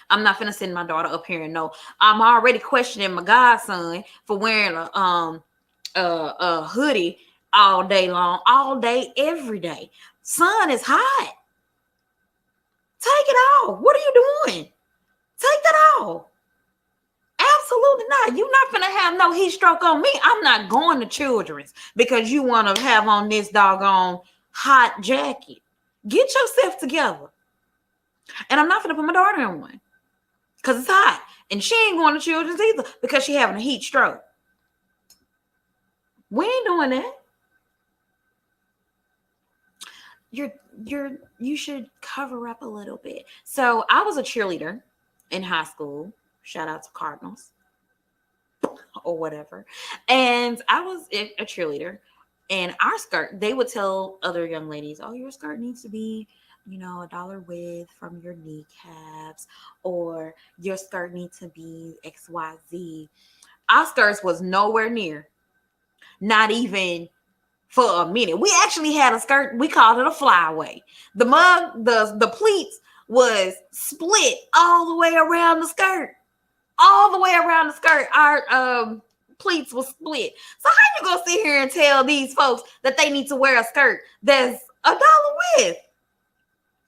I'm not finna send my daughter up here and no. I'm already questioning my godson for wearing a hoodie all day long, all day, every day. Sun is hot. Take it off. What are you doing? Take that off. Absolutely not. You're not gonna have no heat stroke on me. I'm not going to Children's because you want to have on this doggone hot jacket. Get yourself together. And I'm not gonna put my daughter in one because it's hot, and she ain't going to Children's either because she having a heat stroke. We ain't doing that. You should cover up a little bit. So I was a cheerleader in high school. Shout out to Cardinals or whatever. And I was a cheerleader, and our skirt, they would tell other young ladies, oh, your skirt needs to be, a dollar width from your kneecaps, or your skirt needs to be XYZ. Our skirts was nowhere near, not even for a minute. We actually had a skirt, we called it a flyaway. The pleats was split all the way around the skirt. All the way around the skirt, our pleats was split. So how you gonna sit here and tell these folks that they need to wear a skirt that's $1 width?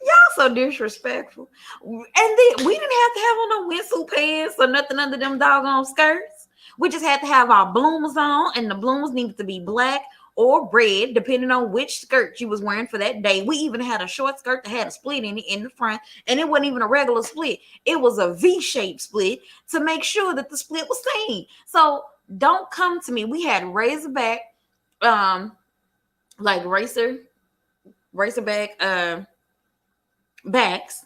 Y'all so disrespectful. And then we didn't have to have on no windsuit pants or nothing under them doggone skirts. We just had to have our bloomers on, and the bloomers needed to be black or red, depending on which skirt you was wearing for that day. We even had a short skirt that had a split in it in the front, and it wasn't even a regular split. It was a V-shaped split to make sure that the split was seen. So don't come to me. We had razorback, like razorback backs.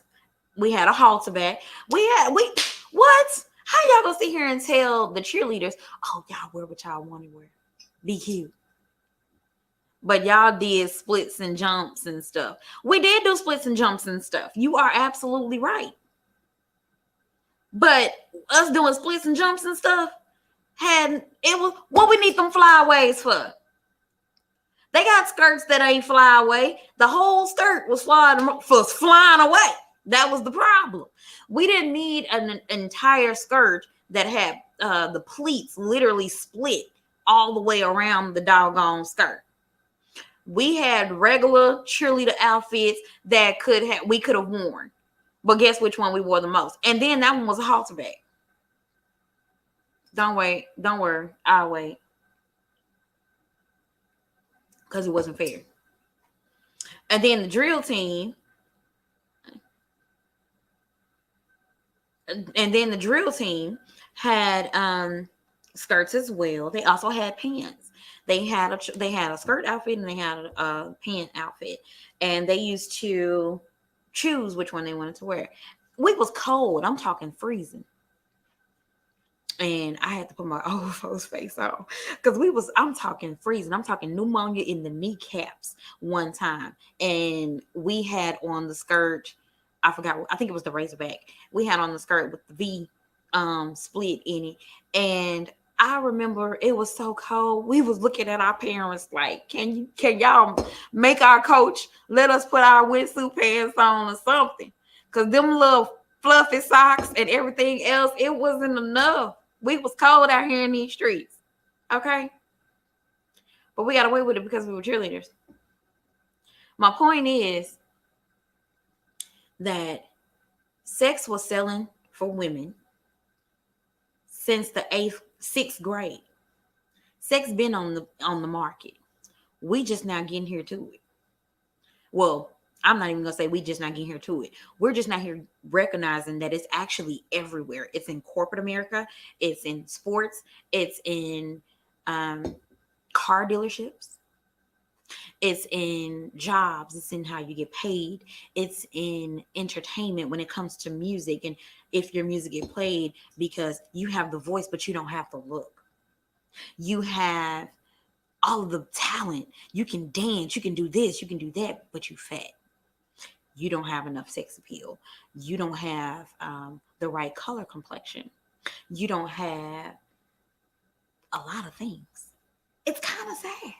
We had a halter back. What? How y'all gonna sit here and tell the cheerleaders, oh, y'all wear what y'all want to wear? Be cute. But y'all did splits and jumps and stuff. We did do splits and jumps and stuff. You are absolutely right. But us doing splits and jumps and stuff, it was what we need them flyaways for. They got skirts that ain't flyaway. The whole skirt was flying away. That was the problem. We didn't need an entire skirt that had the pleats literally split all the way around the doggone skirt. We had regular cheerleader outfits that we could have worn. But guess which one we wore the most? And then that one was a halter back. Don't worry. I'll wait. Because it wasn't fair. And then the drill team. Had skirts as well. They also had pants. They had a skirt outfit, and they had a pant outfit, and they used to choose which one they wanted to wear. We was cold. I'm talking freezing. And I had to put my old folks face on because I'm talking freezing. I'm talking pneumonia in the kneecaps one time. And we had on the skirt, I think it was the razorback. We had on the skirt with the V split in it. And I remember it was so cold. We was looking at our parents like, can y'all make our coach let us put our windsuit pants on or something? Because them little fluffy socks and everything else, it wasn't enough. We was cold out here in these streets. Okay? But we got away with it because we were cheerleaders. My point is that sex was selling for women since the 6th grade. Sex been on the market. We just now getting here to it. Well, I'm not even going to say we just not getting here to it. We're just not here recognizing that it's actually everywhere. It's in corporate America. It's in sports. It's in car dealerships. It's in jobs. It's in how you get paid. It's in entertainment when it comes to music. And if your music get played because you have the voice, but you don't have the look. You have all of the talent. You can dance. You can do this. You can do that, but you fat. You don't have enough sex appeal. You don't have the right color complexion. You don't have a lot of things. It's kind of sad.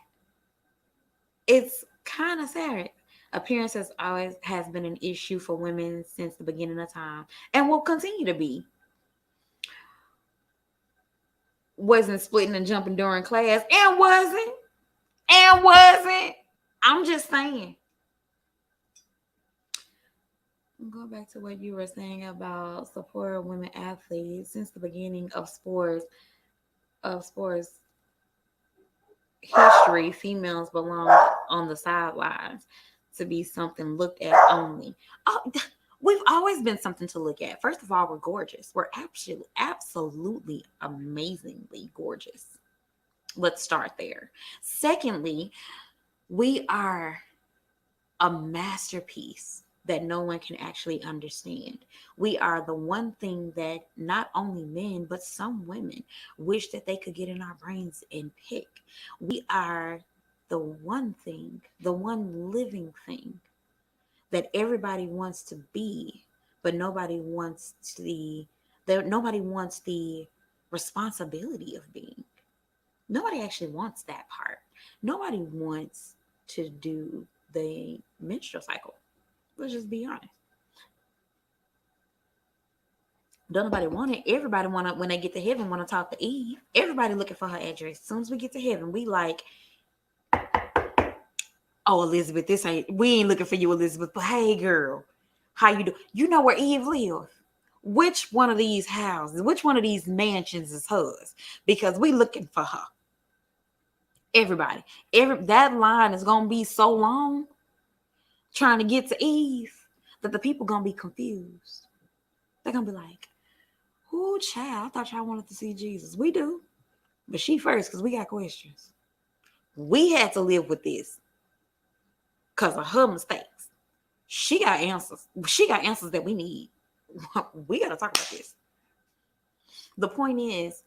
It's kind of sad. Appearance has been an issue for women since the beginning of time and will continue to be. Wasn't splitting and jumping during class and wasn't. I'm just saying. Go back to what you were saying about support women athletes. Since the beginning of sports history, females belong on the sidelines to be something looked at only. Oh, we've always been something to look at. First of all, we're gorgeous. We're absolutely amazingly gorgeous. Let's start there. Secondly, we are a masterpiece that no one can actually understand. We are the one thing that not only men, but some women wish that they could get in our brains and pick. We are the one thing, the one living thing that everybody wants to be, but nobody wants the responsibility of being. Nobody actually wants that part. Nobody wants to do the menstrual cycle. Let's just be honest. Don't nobody want it. Everybody want to, when they get to heaven, want to talk to Eve. Everybody looking for her address. As soon as we get to heaven, we like, oh, Elizabeth, we ain't looking for you, Elizabeth. But hey, girl, how you do? You know where Eve lives. Which one of these houses, which one of these mansions is hers? Because we looking for her. Everybody. That line is gonna be so long trying to get to Eve that the people gonna be confused. They're gonna be like, "Who, child? I thought y'all wanted to see Jesus. We do, but she first because we got questions. We had to live with this because of her mistakes. She got answers. She got answers that we need. We gotta talk about this. The point is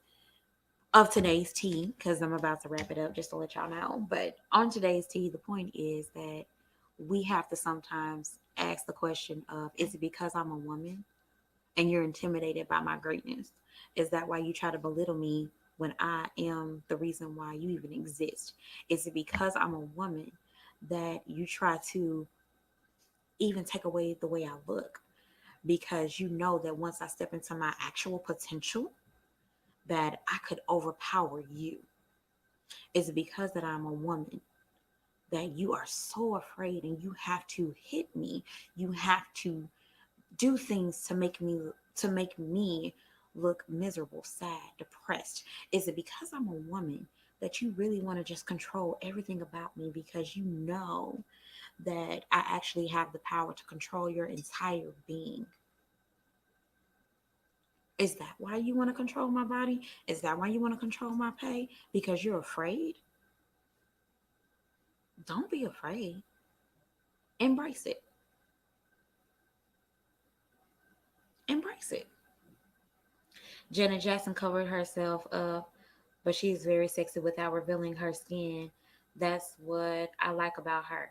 of today's tea, because I'm about to wrap it up just to let y'all know. But on today's tea, the point is that we have to sometimes ask the question of, is it because I'm a woman and you're intimidated by my greatness? Is that why you try to belittle me when I am the reason why you even exist? Is it because I'm a woman that you try to even take away the way I look? Because you know that once I step into my actual potential, that I could overpower you. Is it because that I'm a woman that you are so afraid and you have to hit me? You have to do things to make me look miserable, sad, depressed? Is it because I'm a woman that you really want to just control everything about me because you know that I actually have the power to control your entire being? Is that why you want to control my body? Is that why you want to control my pay? Because you're afraid? Don't be afraid. Embrace it. Embrace it. Janet Jackson covered herself up, but she's very sexy without revealing her skin. That's what I like about her.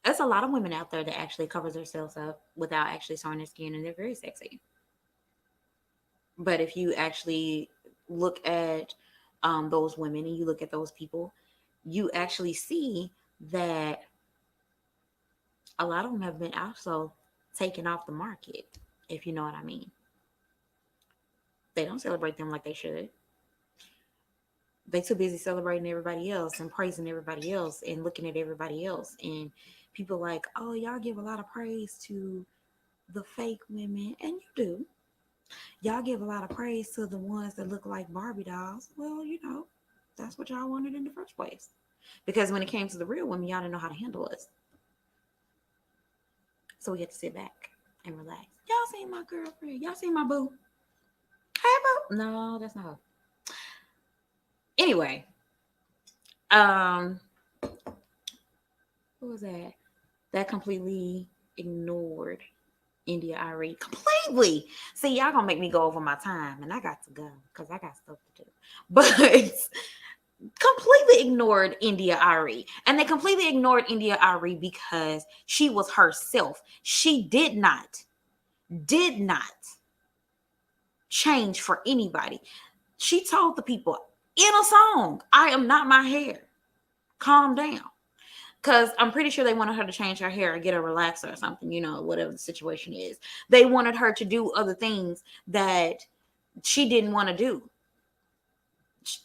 There's a lot of women out there that actually covers themselves up without actually showing their skin, and they're very sexy. But if you actually look at those women and you look at those people, you actually see that a lot of them have been also taken off the market, if you know what I mean. They don't celebrate them like they should. They too busy celebrating everybody else and praising everybody else and looking at everybody else. And people like, oh, y'all give a lot of praise to the fake women, and you do. Y'all give a lot of praise to the ones that look like Barbie dolls. Well, that's what y'all wanted in the first place. Because when it came to the real women, y'all didn't know how to handle us. So we had to sit back and relax. Y'all seen my girlfriend? Y'all seen my boo? Hey, boo. No, that's not her. Anyway, um, what was that? That completely ignored India Irie. Completely. See, y'all gonna make me go over my time, and I got to go because I got stuff to do. But completely ignored India Irie. And they completely ignored India Irie because she was herself. She did not change for anybody. She told the people in a song, I am not my hair. Calm down. Because I'm pretty sure they wanted her to change her hair or get a relaxer or something, whatever the situation is. They wanted her to do other things that she didn't want to do.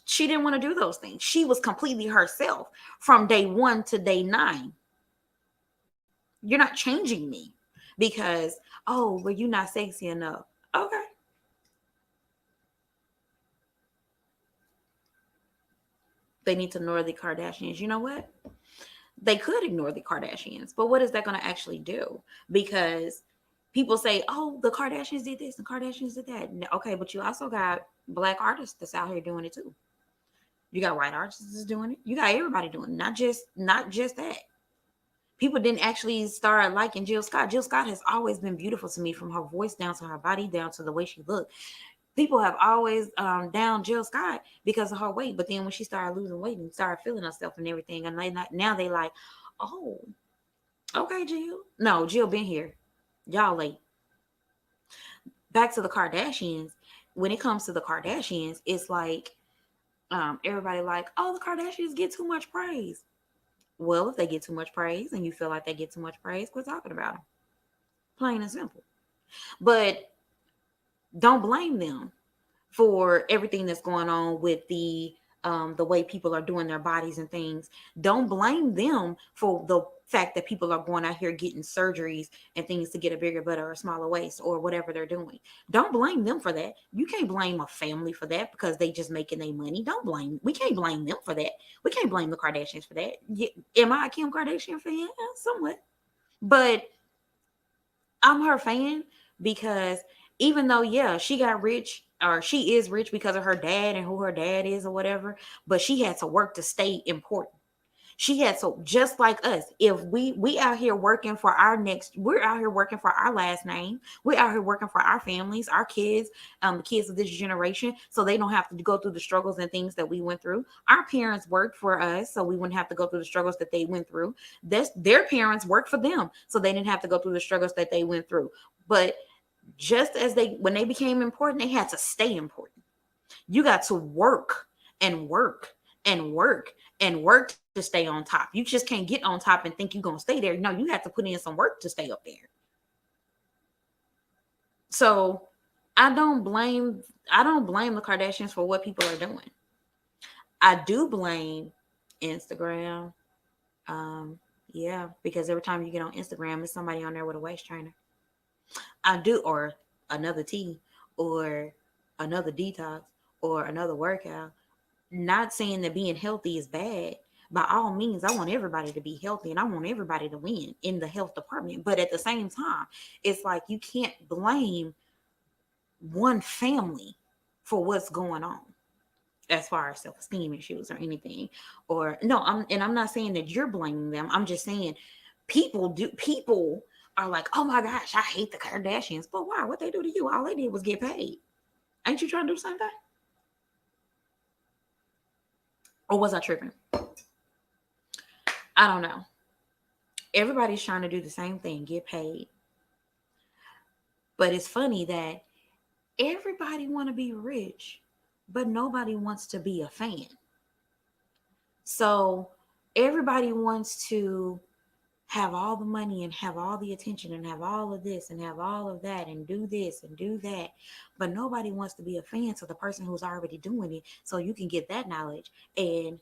She didn't want to do those things. She was completely herself from day 1 to day 9. You're not changing me because, oh, well, you're not sexy enough. Okay. They need to ignore the Kardashians. You know what? They could ignore the Kardashians, but what is that going to actually do? Because people say, oh, the Kardashians did this and Kardashians did that. Okay, but you also got black artists that's out here doing it too. You got white artists that's doing it. You got everybody doing it. Not just that. People didn't actually start liking Jill Scott. Jill Scott has always been beautiful to me, from her voice down to her body, down to the way she looked. People have always down Jill Scott because of her weight, but then when she started losing weight and started feeling herself and everything, and now they like, oh, okay, Jill. No, Jill been here. Y'all late. Back to the Kardashians. When it comes to the Kardashians, it's like everybody like, oh, the Kardashians get too much praise. Well, if they get too much praise and you feel like they get too much praise, quit talking about them. Plain and simple. But don't blame them for everything that's going on with the way people are doing their bodies and things. Don't blame them for the fact that people are going out here getting surgeries and things to get a bigger butt or a smaller waist or whatever they're doing. Don't blame them for that. You can't blame a family for that because they just making their money. Don't blame. We can't blame them for that. We can't blame the Kardashians for that. Am I a Kim Kardashian fan? Yeah, somewhat, but I'm her fan because even though, yeah, she got rich, or she is rich because of her dad and who her dad is or whatever, but she had to work to stay important. She had to, just like us. If we out here working for our next, we're out here working for our last name. We're out here working for our families, our kids, the kids of this generation, so they don't have to go through the struggles and things that we went through. Our parents worked for us, so we wouldn't have to go through the struggles that they went through. Their parents worked for them, so they didn't have to go through the struggles that they went through. But just as when they became important, they had to stay important. You got to work and work and work and work to stay on top. You just can't get on top and think you're going to stay there. No, you have to put in some work to stay up there. So I don't blame the Kardashians for what people are doing. I do blame Instagram. Yeah, because every time you get on Instagram, there's somebody on there with a waist trainer. I do, or another tea, or another detox, or another workout. Not saying that being healthy is bad. By all means, I want everybody to be healthy and I want everybody to win in the health department. But at the same time, it's like you can't blame one family for what's going on as far as self-esteem issues or anything. Or no, I'm not saying that you're blaming them. I'm just saying people are like, oh my gosh, I hate the Kardashians. But why? What they do to you? All they did was get paid. Ain't you trying to do the same thing? Or was I tripping? I don't know. Everybody's trying to do the same thing, get paid. But it's funny that everybody want to be rich, but nobody wants to be a fan. So everybody wants to have all the money and have all the attention and have all of this and have all of that and do this and do that. But nobody wants to be a fan to the person who's already doing it, so you can get that knowledge and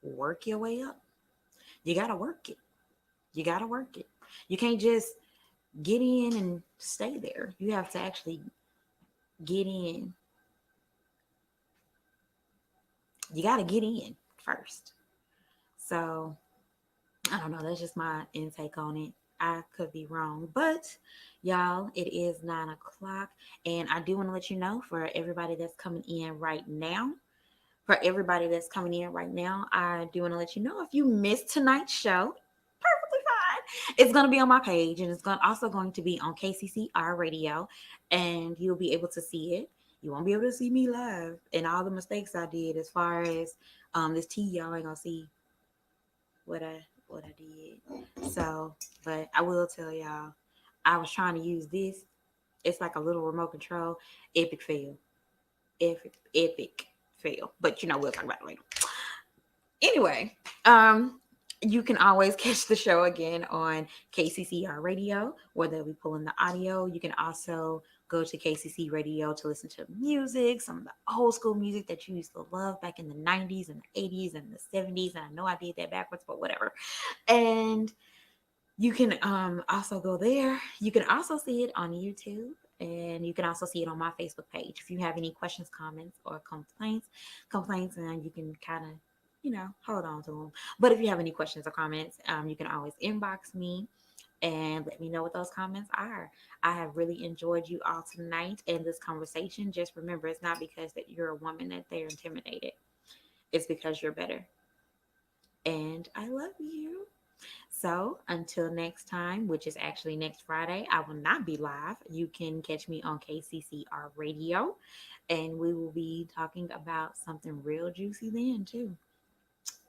work your way up. You got to work it. You got to work it. You can't just get in and stay there. You have to actually get in. You got to get in first. So I don't know. That's just my intake on it. I could be wrong, but y'all, it is 9 o'clock, and I do want to let you know, for everybody that's coming in right now. For everybody that's coming in right now, I do want to let you know, if you missed tonight's show, perfectly fine. It's going to be on my page, and it's also going to be on KCCR Radio, and you'll be able to see it. You won't be able to see me live and all the mistakes I did as far as this tea. Y'all ain't gonna see what I did. So, but I will tell y'all, I was trying to use this. It's like a little remote control. Epic fail. Epic fail. But we'll talk about it later. Anyway, you can always catch the show again on KCCR Radio, where they'll be pulling the audio. You can also go to KCC Radio to listen to music, some of the old school music that you used to love back in the 90s and the 80s and the 70s. And I know I did that backwards, but whatever. And You can also go there. You can also see it on YouTube, and you can also see it on my Facebook page. If you have any questions, comments, or complaints, and you can kind of, hold on to them. But if you have any questions or comments, you can always inbox me and let me know what those comments are. I have really enjoyed you all tonight in this conversation. Just remember, it's not because that you're a woman that they're intimidated. It's because you're better. And I love you. So until next time, which is actually next Friday, I will not be live. You can catch me on KCCR Radio, and we will be talking about something real juicy then, too.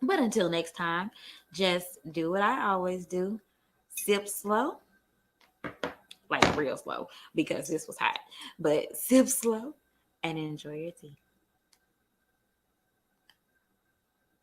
But until next time, just do what I always do: sip slow, like real slow, because this was hot, but sip slow and enjoy your tea.